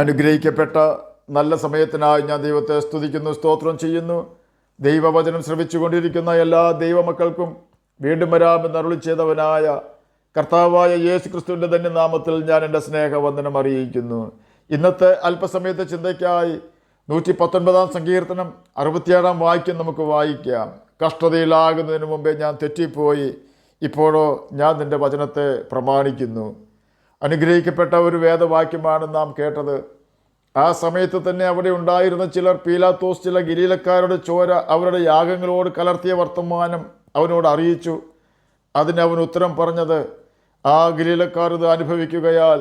അനുഗ്രഹിക്കപ്പെട്ട നല്ല സമയത്തിനായി ഞാൻ ദൈവത്തെ സ്തുതിക്കുന്നു, സ്തോത്രം ചെയ്യുന്നു. ദൈവവചനം ശ്രവിച്ചുകൊണ്ടിരിക്കുന്ന എല്ലാ ദൈവമക്കൾക്കും വീണ്ടും വരാമെന്ന് അരുളി ചെയ്തവനായ കർത്താവായ യേശു ക്രിസ്തുവിൻ്റെ തന്നെ നാമത്തിൽ ഞാൻ എൻ്റെ സ്നേഹവന്ദനം അറിയിക്കുന്നു. ഇന്നത്തെ അല്പസമയത്തെ ചിന്തയ്ക്കായി 119 സങ്കീർത്തനം 67 വാക്യം നമുക്ക് വായിക്കാം. കഷ്ടതയിലാകുന്നതിന് മുമ്പേ ഞാൻ തെറ്റിപ്പോയി, ഇപ്പോഴോ ഞാൻ നിൻ്റെ വചനത്തെ പ്രമാണിക്കുന്നു. അനുഗ്രഹിക്കപ്പെട്ട ഒരു വേദവാക്യമാണ് നാം കേട്ടത്. ആ സമയത്ത് തന്നെ അവിടെ ഉണ്ടായിരുന്ന ചിലർ പീലാത്തോസ് ചില ഗലീലക്കാരുടെ ചോര അവരുടെ യാഗങ്ങളോട് കലർത്തിയ വർത്തമാനം അവനോട് അറിയിച്ചു. അതിന് അവൻ ഉത്തരം പറഞ്ഞത്, ആ ഗലീലക്കാർ ഇത് അനുഭവിക്കുകയാൽ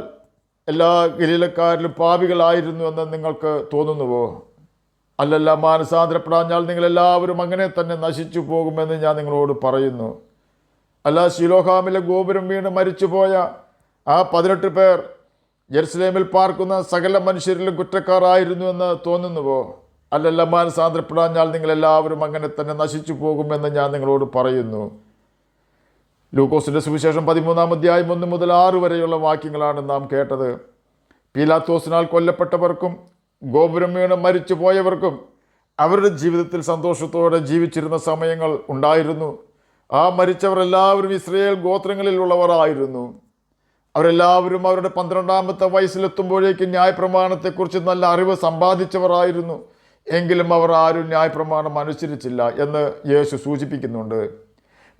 എല്ലാ ഗലീലക്കാരിലും പാപികളായിരുന്നു എന്ന് നിങ്ങൾക്ക് തോന്നുന്നുവോ? അല്ലല്ല, മാനസാന്തരപ്പെടാഞ്ഞാൽ നിങ്ങളെല്ലാവരും അങ്ങനെ തന്നെ നശിച്ചു പോകുമെന്ന് ഞാൻ നിങ്ങളോട് പറയുന്നു. അല്ല, ശിലോഹാമിലെ ഗോപുരം വീണ് മരിച്ചുപോയ ആ 18 പേർ ജെറുസലേമിൽ പാർക്കുന്ന സകല മനുഷ്യരിലും കുറ്റക്കാരായിരുന്നു എന്ന് തോന്നുന്നുവോ? അല്ലല്ല, മാനസാന്തരപ്പെടാഞ്ഞാൽ നിങ്ങളെല്ലാവരും അങ്ങനെ തന്നെ നശിച്ചു പോകുമെന്ന് ഞാൻ നിങ്ങളോട് പറയുന്നു. ലൂക്കോസിൻ്റെ സുവിശേഷം 13 അധ്യായം 1 മുതൽ 6 വരെയുള്ള വാക്യങ്ങളാണ് നാം കേട്ടത്. പീലാത്തോസിനാൽ കൊല്ലപ്പെട്ടവർക്കും ഗോപുരം വീണ് മരിച്ചു പോയവർക്കും അവരുടെ ജീവിതത്തിൽ സന്തോഷത്തോടെ ജീവിച്ചിരുന്ന സമയങ്ങൾ ഉണ്ടായിരുന്നു. ആ മരിച്ചവർ എല്ലാവരും ഇസ്രായേൽ ഗോത്രങ്ങളിലുള്ളവർ ആയിരുന്നു. അവരെല്ലാവരും അവരുടെ 12ാമത്തെ വയസ്സിലെത്തുമ്പോഴേക്കും ന്യായപ്രമാണത്തെക്കുറിച്ച് നല്ല അറിവ് സമ്പാദിച്ചവരായിരുന്നു. എങ്കിലും അവർ ആരും ന്യായപ്രമാണം അനുസരിച്ചില്ല എന്ന് യേശു സൂചിപ്പിക്കുന്നുണ്ട്.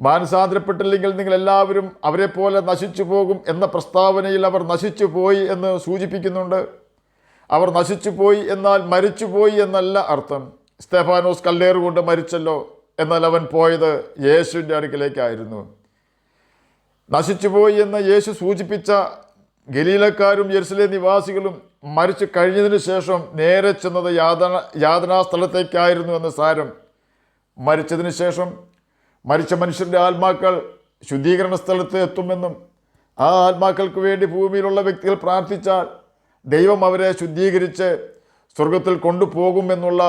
മാനസാന്തരപ്പെട്ടില്ലെങ്കിൽ നിങ്ങളെല്ലാവരും അവരെ പോലെ നശിച്ചു പോകും എന്ന പ്രസ്താവനയിൽ അവർ നശിച്ചു പോയി എന്ന് സൂചിപ്പിക്കുന്നുണ്ട്. അവർ നശിച്ചു പോയി എന്നാൽ മരിച്ചുപോയി എന്നല്ല അർത്ഥം. സ്തെഫാനോസ് കല്ലേറുകൊണ്ട് മരിച്ചല്ലോ, എന്നാൽ അവൻ പോയത് യേശുവിൻ്റെ അടുക്കിലേക്കായിരുന്നു. നശിച്ചുപോയി എന്ന് യേശു സൂചിപ്പിച്ച ഗലീലക്കാരും യെരുശലേം നിവാസികളും മരിച്ചു കഴിഞ്ഞതിന് ശേഷം നേരെ ചെന്നത് യാതനാ സ്ഥലത്തേക്കായിരുന്നു എന്ന് സാരം. മരിച്ചതിന് ശേഷം മരിച്ച മനുഷ്യരുടെ ആത്മാക്കൾ ശുദ്ധീകരണ സ്ഥലത്ത് എത്തുമെന്നും ആ ആത്മാക്കൾക്ക് വേണ്ടി ഭൂമിയിലുള്ള വ്യക്തികൾ പ്രാർത്ഥിച്ചാൽ ദൈവം അവരെ ശുദ്ധീകരിച്ച് സ്വർഗത്തിൽ കൊണ്ടുപോകുമെന്നുള്ള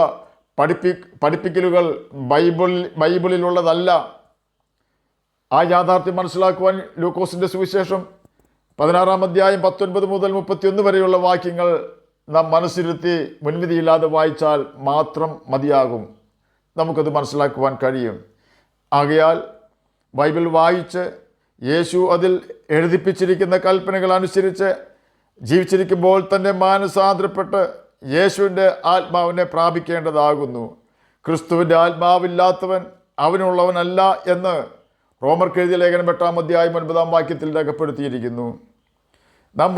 പഠിപ്പിക്കലുകൾ ബൈബിളിലുള്ളതല്ല. ആ യാഥാർത്ഥ്യം മനസ്സിലാക്കുവാൻ ലൂക്കോസിൻ്റെ സുവിശേഷം 16 അധ്യായം 19 മുതൽ 31 വരെയുള്ള വാക്യങ്ങൾ നാം മനസ്സിരുത്തി മുൻവിധിയില്ലാതെ വായിച്ചാൽ മാത്രം മതിയാകും, നമുക്കത് മനസ്സിലാക്കുവാൻ കഴിയും. ആകയാൽ ബൈബിൾ വായിച്ച് യേശു അതിൽ എഴുതിപ്പിച്ചിരിക്കുന്ന കൽപ്പനകൾ അനുസരിച്ച് ജീവിച്ചിരിക്കുമ്പോൾ തന്നെ മാനസാന്തരപ്പെട്ട് യേശുവിൻ്റെ ആത്മാവിനെ പ്രാപിക്കേണ്ടതാകുന്നു. ക്രിസ്തുവിൻ്റെ ആത്മാവില്ലാത്തവൻ അവനുള്ളവനല്ല എന്ന് റോമർക്ക് എഴുതിയ ലേഖനം 8 അധ്യായം 9 വാക്യത്തിൽ രേഖപ്പെടുത്തിയിരിക്കുന്നു. നാം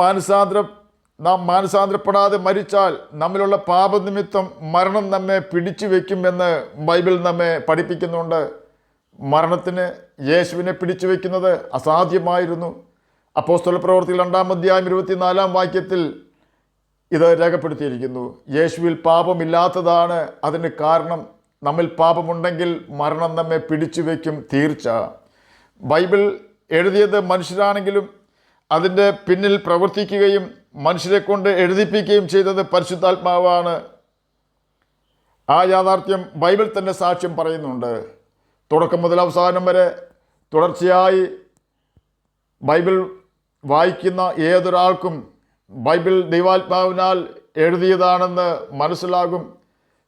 മാനസാന്തരപ്പെടാതെ മരിച്ചാൽ നമ്മിലുള്ള പാപനിമിത്തം മരണം നമ്മെ പിടിച്ചു വയ്ക്കും എന്ന് ബൈബിൾ നമ്മെ പഠിപ്പിക്കുന്നുണ്ട്. മരണത്തിന് യേശുവിനെ പിടിച്ചു വയ്ക്കുന്നത് അസാധ്യമായിരുന്നു. അപ്പോസ്തല പ്രവൃത്തികൾ 2 അധ്യായം 24 വാക്യത്തിൽ ഇത് രേഖപ്പെടുത്തിയിരിക്കുന്നു. യേശുവിൽ പാപമില്ലാത്തതാണ് അതിന് കാരണം. നമ്മിൽ പാപമുണ്ടെങ്കിൽ മരണം നമ്മെ പിടിച്ചു വയ്ക്കും, തീർച്ച. ബൈബിൾ എഴുതിയത് മനുഷ്യരാണെങ്കിലും അതിൻ്റെ പിന്നിൽ പ്രവർത്തിക്കുകയും മനുഷ്യരെ കൊണ്ട് എഴുതിപ്പിക്കുകയും ചെയ്തത് പരിശുദ്ധാത്മാവാണ്. ആ യാഥാർത്ഥ്യം ബൈബിൾ തന്നെ സാക്ഷ്യം പറയുന്നുണ്ട്. തുടക്കം മുതൽ അവസാനം വരെ തുടർച്ചയായി ബൈബിൾ വായിക്കുന്ന ഏതൊരാൾക്കും ബൈബിൾ ദൈവാത്മാവിനാൽ എഴുതിയതാണെന്ന് മനസ്സിലാകും.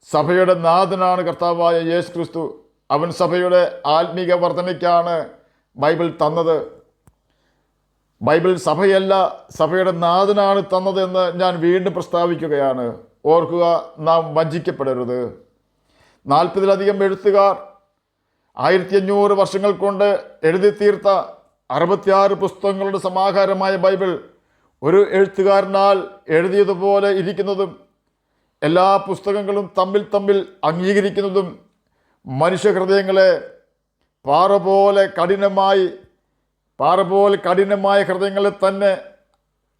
സഭയുടെ നാഥനാണ് കർത്താവായ യേശു ക്രിസ്തു. അവൻ സഭയുടെ ആത്മീക വർധനയ്ക്കാണ് ബൈബിൾ തന്നത്. ബൈബിൾ സഭയല്ല, സഭയുടെ നാഥനാണ് തന്നതെന്ന് ഞാൻ വീണ്ടും പ്രസ്താവിക്കുകയാണ്. ഓർക്കുക, നാം വഞ്ചിക്കപ്പെടരുത്. 40-ലധികം എഴുത്തുകാർ 1500 വർഷങ്ങൾ കൊണ്ട് എഴുതി തീർത്ത 66 പുസ്തകങ്ങളുടെ സമാഹാരമായ ബൈബിൾ ഒരു എഴുത്തുകാരനാൽ എഴുതിയതുപോലെ ഇരിക്കുന്നതും എല്ലാ പുസ്തകങ്ങളും തമ്മിൽ അംഗീകരിക്കുന്നതും മനുഷ്യഹൃദയങ്ങളെ പാറ പോലെ കഠിനമായ ഹൃദയങ്ങളെ തന്നെ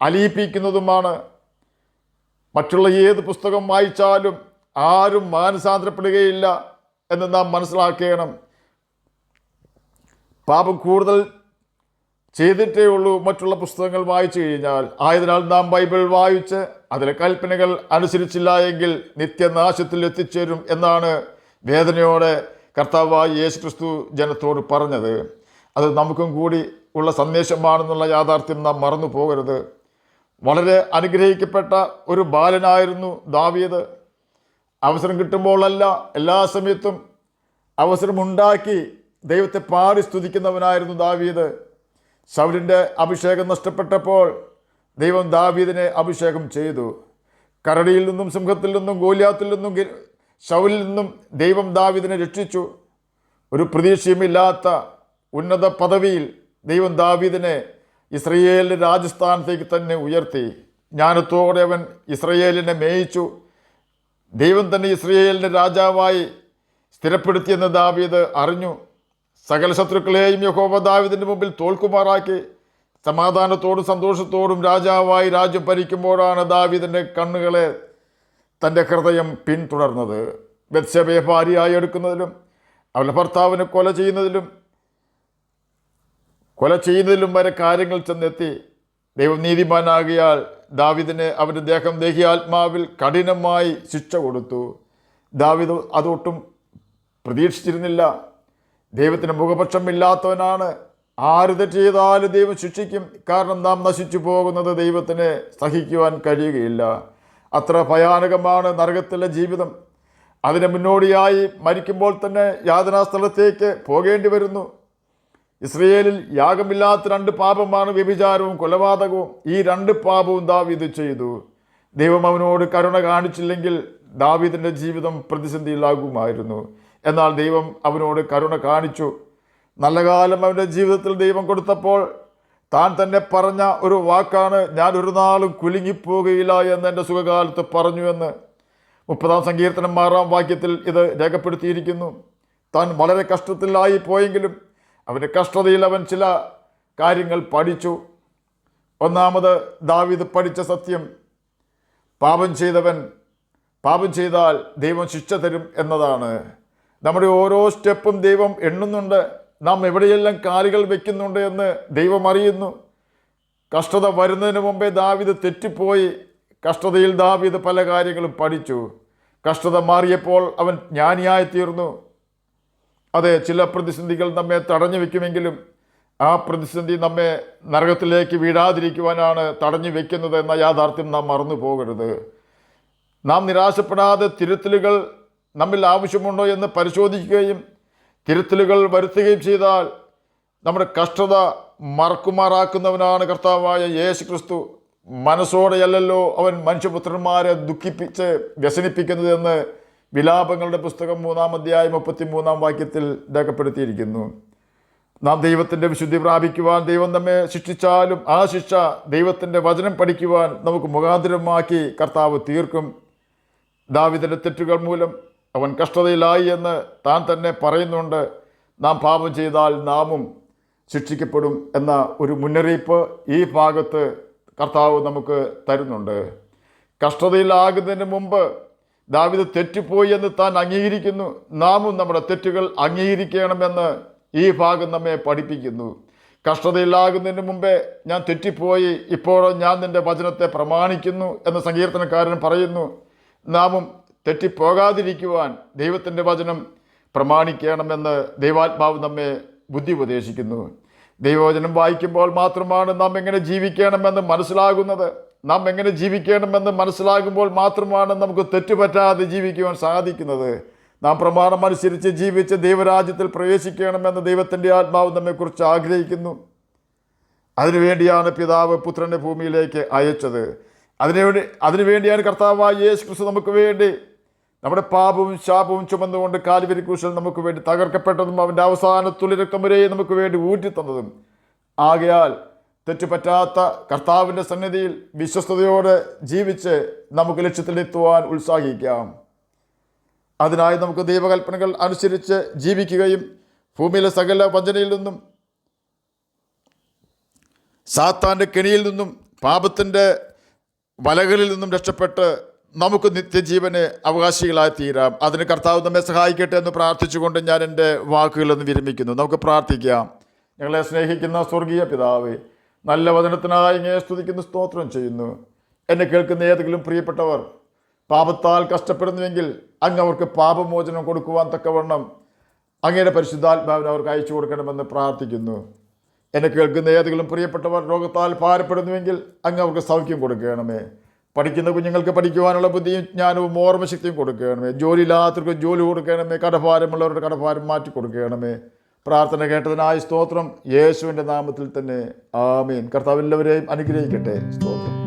അലിയിപ്പിക്കുന്നതുമാണ്. മറ്റുള്ള ഏത് പുസ്തകം വായിച്ചാലും ആരും മാനസാന്തരപ്പെടുകയില്ല എന്ന് നാം മനസ്സിലാക്കണം. പാപം കൂടുതൽ ചെയ്തിട്ടേ ഉള്ളൂ മറ്റുള്ള പുസ്തകങ്ങൾ വായിച്ചു കഴിഞ്ഞാൽ. ആയതിനാൽ നാം ബൈബിൾ വായിച്ച് അതിലെ കൽപ്പനകൾ അനുസരിച്ചില്ല എങ്കിൽ നിത്യനാശത്തിൽ എത്തിച്ചേരും എന്നാണ് വേദനയോടെ കർത്താവായ യേശു ക്രിസ്തു ജനത്തോട് പറഞ്ഞത്. അത് നമുക്കും കൂടി ഉള്ള സന്ദേശമാണെന്നുള്ള യാഥാർത്ഥ്യം നാം മറന്നു പോകരുത്. വളരെ അനുഗ്രഹിക്കപ്പെട്ട ഒരു ബാലനായിരുന്നു ദാവീദ്. അവസരം കിട്ടുമ്പോഴല്ല, എല്ലാ സമയത്തും അവസരമുണ്ടാക്കി ദൈവത്തെ പാടി സ്തുതിക്കുന്നവനായിരുന്നു ദാവീദ്. ശൗലിൻ്റെ അഭിഷേകം നഷ്ടപ്പെട്ടപ്പോൾ ദൈവം ദാവീദിനെ അഭിഷേകം ചെയ്തു. കരടിയിൽ നിന്നും, സിംഹത്തിൽ നിന്നും, ഗോലിയാത്തിൽ നിന്നും, ശൗലിൽ നിന്നും ദൈവം ദാവീദിനെ രക്ഷിച്ചു. ഒരു പ്രതീക്ഷയുമില്ലാത്ത ഉന്നത പദവിയിൽ ദൈവം ദാവീദിനെ ഇസ്രയേലിൻ്റെ രാജസ്ഥാനത്തേക്ക് തന്നെ ഉയർത്തി. ജ്ഞാനത്തോടെ അവൻ ഇസ്രയേലിനെ മേയിച്ചു. ദൈവം തന്നെ ഇസ്രയേലിൻ്റെ രാജാവായി സ്ഥിരപ്പെടുത്തിയെന്ന് ദാവീദ് അറിഞ്ഞു. സകല ശത്രുക്കളെയും യഹോവ ദാവീദിൻ്റെ മുമ്പിൽ തോൽക്കുമാറാക്കി. സമാധാനത്തോടും സന്തോഷത്തോടും രാജാവായി രാജ്യം ഭരിക്കുമ്പോഴാണ് ദാവീദിൻ്റെ കണ്ണുകളെ തൻ്റെ ഹൃദയം പിന്തുടർന്നത്. ബത്ശേബയെ ഭാര്യയായി എടുക്കുന്നതിലും അവളുടെ ഭർത്താവിനെ കൊല ചെയ്യുന്നതിലും വരെ കാര്യങ്ങൾ ചെന്നെത്തി. ദൈവം നീതിമാനാകിയാൽ ദാവീദിനെ അവൻ്റെ ദേഹിയാത്മാവിൽ കഠിനമായി ശിക്ഷ കൊടുത്തു. ദാവീദ് അതൊട്ടും പ്രതീക്ഷിച്ചിരുന്നില്ല. ദൈവത്തിന് മുഖപക്ഷമില്ലാത്തവനാണ്. ആര് തെറ്റ് ചെയ്താലും ദൈവം ശിക്ഷിക്കും. കാരണം നാം നശിച്ചു പോകുന്നത് ദൈവത്തിന് സഹിക്കുവാൻ കഴിയുകയില്ല. അത്ര ഭയാനകമാണ് നരകത്തിലെ ജീവിതം. അതിന് മുന്നോടിയായി മരിക്കുമ്പോൾ തന്നെ യാതനാസ്ഥലത്തേക്ക് പോകേണ്ടി വരുന്നു. ഇസ്രയേലിൽ യാഗമില്ലാത്ത 2 പാപമാണ് വ്യഭിചാരവും കൊലപാതകവും. ഈ 2 പാപവും ദാവീദ് ചെയ്തു. ദൈവം അവനോട് കരുണ കാണിച്ചില്ലെങ്കിൽ ദാവീദിൻ്റെ ജീവിതം പ്രതിസന്ധിയിലാകുമായിരുന്നു. എന്നാൽ ദൈവം അവനോട് കരുണ കാണിച്ചു. നല്ല കാലം അവൻ്റെ ജീവിതത്തിൽ ദൈവം കൊടുത്തപ്പോൾ താൻ തന്നെ പറഞ്ഞ ഒരു വാക്കാണ്, ഞാൻ ഒരു നാളും കുലുങ്ങിപ്പോകുകയില്ല എന്ന് എൻ്റെ സുഖകാലത്ത് പറഞ്ഞു എന്ന്. 30-ാം സങ്കീർത്തനം 6-ാം വാക്യത്തിൽ ഇത് രേഖപ്പെടുത്തിയിരിക്കുന്നു. താൻ വളരെ കഷ്ടത്തിലായി പോയെങ്കിലും അവൻ്റെ കഷ്ടതയിൽ അവൻ ചില കാര്യങ്ങൾ പഠിച്ചു. ഒന്നാമത് ദാവീദ് പഠിച്ച സത്യം, പാപം ചെയ്താൽ ദൈവം ശിക്ഷ തരും എന്നതാണ്. നമ്മുടെ ഓരോ സ്റ്റെപ്പും ദൈവം എണ്ണുന്നുണ്ട്. നാം എവിടെയെല്ലാം കാലുകൾ വയ്ക്കുന്നുണ്ട് എന്ന് ദൈവം അറിയുന്നു. കഷ്ടത വരുന്നതിന് മുമ്പേ ദാവീദ് തെറ്റിപ്പോയി. കഷ്ടതയിൽ ദാവീദ് പല കാര്യങ്ങളും പഠിച്ചു. കഷ്ടത മാറിയപ്പോൾ അവൻ ജ്ഞാനിയായി തീർന്നു. അതെ, ചില പ്രതിസന്ധികൾ നമ്മെ തടഞ്ഞു വയ്ക്കുമെങ്കിലും ആ പ്രതിസന്ധി നമ്മെ നരകത്തിലേക്ക് വീഴാതിരിക്കുവാനാണ് തടഞ്ഞു വയ്ക്കുന്നത് എന്ന യാഥാർത്ഥ്യം നാം മറന്നു പോകരുത്. നാം നിരാശപ്പെടാതെ തിരുത്തലുകൾ നമ്മിൽ ആവശ്യമുണ്ടോ എന്ന് പരിശോധിക്കുകയും തിരുത്തലുകൾ വരുത്തുകയും ചെയ്താൽ നമ്മുടെ കഷ്ടത മറക്കുമാറാക്കുന്നവനാണ് കർത്താവായ യേശു ക്രിസ്തു. മനസ്സോടെയല്ലല്ലോ അവൻ മനുഷ്യപുത്രന്മാരെ ദുഃഖിപ്പിച്ച് വ്യസനിപ്പിക്കുന്നത് എന്ന് വിലാപങ്ങളുടെ പുസ്തകം 3-ാം അധ്യായം 33-ാം വാക്യത്തിൽ രേഖപ്പെടുത്തിയിരിക്കുന്നു. നാം ദൈവത്തിൻ്റെ വിശുദ്ധി പ്രാപിക്കുവാൻ ദൈവം നമ്മെ ശിക്ഷിച്ചാലും ആ ശിക്ഷ ദൈവത്തിൻ്റെ വചനം പഠിക്കുവാൻ നമുക്ക് മുഖാന്തരമാക്കി കർത്താവ് തീർക്കും. ദാവീദിൻ്റെ തെറ്റുകൾ മൂലം അവൻ കഷ്ടതയിലായി എന്ന് താൻ തന്നെ പറയുന്നുണ്ട്. നാം പാപം ചെയ്താൽ നാമും ശിക്ഷിക്കപ്പെടും എന്ന ഒരു മുന്നറിയിപ്പ് ഈ ഭാഗത്ത് കർത്താവ് നമുക്ക് തരുന്നുണ്ട്. കഷ്ടതയിലാകുന്നതിന് മുമ്പ് ദാവീദ് തെറ്റിപ്പോയി എന്ന് താൻ അംഗീകരിക്കുന്നു. നാമും നമ്മുടെ തെറ്റുകൾ അംഗീകരിക്കണമെന്ന് ഈ ഭാഗം നമ്മെ പഠിപ്പിക്കുന്നു. കഷ്ടതയിലാകുന്നതിന് മുമ്പേ ഞാൻ തെറ്റിപ്പോയി, ഇപ്പോഴോ ഞാൻ നിൻ്റെ വചനത്തെ പ്രമാണിക്കുന്നു എന്ന് സങ്കീർത്തനക്കാരൻ പറയുന്നു. നാമും തെറ്റിപ്പോകാതിരിക്കുവാൻ ദൈവത്തിൻ്റെ വചനം പ്രമാണിക്കണമെന്ന് ദൈവാത്മാവ് നമ്മെ ബുദ്ധി ഉപദേശിക്കുന്നു. ദൈവവചനം വായിക്കുമ്പോൾ മാത്രമാണ് നാം എങ്ങനെ ജീവിക്കണമെന്ന് മനസ്സിലാകുന്നത്. നാം എങ്ങനെ ജീവിക്കണമെന്ന് മനസ്സിലാകുമ്പോൾ മാത്രമാണ് നമുക്ക് തെറ്റുപറ്റാതെ ജീവിക്കുവാൻ സാധിക്കുന്നത്. നാം പ്രമാണം അനുസരിച്ച് ജീവിച്ച് ദൈവരാജ്യത്തിൽ പ്രവേശിക്കണമെന്ന് ദൈവത്തിൻ്റെ ആത്മാവ് നമ്മെക്കുറിച്ച് ആഗ്രഹിക്കുന്നു. അതിനുവേണ്ടിയാണ് പിതാവ് പുത്രനെ ഭൂമിയിലേക്ക് അയച്ചത്. അതിനുവേണ്ടിയാണ് കർത്താവായ യേശു ക്രിസ്തു നമുക്ക് വേണ്ടി നമ്മുടെ പാപവും ശാപവും ചുമന്നുകൊണ്ട് കാൽവരി ക്രൂശിൽ നമുക്ക് വേണ്ടി തകർക്കപ്പെട്ടതും അവൻ്റെ അവസാന തുള്ളി രക്തം വരെ നമുക്ക് വേണ്ടി ഊറ്റിത്തന്നതും. ആകയാൽ തെറ്റുപറ്റാത്ത കർത്താവിൻ്റെ സന്നിധിയിൽ വിശ്വസ്തയോടെ ജീവിച്ച് നമുക്ക് ലക്ഷ്യത്തിലെത്തുവാൻ ഉത്സാഹിക്കാം. അതിനായി നമുക്ക് ദൈവകൽപ്പനകൾ അനുസരിച്ച് ജീവിക്കുകയും ഭൂമിയിലെ സകല വഞ്ചനയിൽ നിന്നും, സാത്താൻ്റെ കെണിയിൽ നിന്നും, പാപത്തിൻ്റെ വലകളിൽ നിന്നും രക്ഷപ്പെട്ട് നമുക്ക് നിത്യജീവന് അവകാശികളായി തീരാം. അതിന് കർത്താവ് നമ്മെ സഹായിക്കട്ടെ എന്ന് പ്രാർത്ഥിച്ചുകൊണ്ട് ഞാൻ എൻ്റെ വാക്കുകളൊന്ന് വിരമിക്കുന്നു. നമുക്ക് പ്രാർത്ഥിക്കാം. ഞങ്ങളെ സ്നേഹിക്കുന്ന സ്വർഗീയ പിതാവേ, നല്ല വചനത്തിനായി ഇങ്ങനെ സ്തുതിക്കുന്നു, സ്തോത്രം ചെയ്യുന്നു. എന്നെ കേൾക്കുന്ന ഏതെങ്കിലും പ്രിയപ്പെട്ടവർ പാപത്താൽ കഷ്ടപ്പെടുന്നുവെങ്കിൽ അങ്ങ് അവർക്ക് പാപമോചനം കൊടുക്കുവാൻ തക്കവണ്ണം അങ്ങയുടെ പരിശുദ്ധാത്മാവിനെ അവർക്ക് അയച്ചു കൊടുക്കണമെന്ന് പ്രാർത്ഥിക്കുന്നു. എന്നെ കേൾക്കുന്ന ഏതെങ്കിലും പ്രിയപ്പെട്ടവർ രോഗത്താൽ ഭാരപ്പെടുന്നുവെങ്കിൽ അങ്ങ് അവർക്ക് സൗഖ്യം കൊടുക്കണമേ. പഠിക്കുന്ന കുഞ്ഞുങ്ങൾക്ക് പഠിക്കുവാനുള്ള ബുദ്ധിയും ജ്ഞാനവും ഓർമ്മശക്തിയും കൊടുക്കണമേ. ജോലിയില്ലാത്തവർക്ക് ജോലി കൊടുക്കണമേ. കടഭാരമുള്ളവരുടെ കടഭാരം മാറ്റി കൊടുക്കണമേ. പ്രാർത്ഥന കേട്ടതിനായി സ്തോത്രം. യേശുവിൻ്റെ നാമത്തിൽ തന്നെ ആമീൻ. കർത്താവ് എല്ലാവരെയും അനുഗ്രഹിക്കട്ടെ. സ്തോത്രം.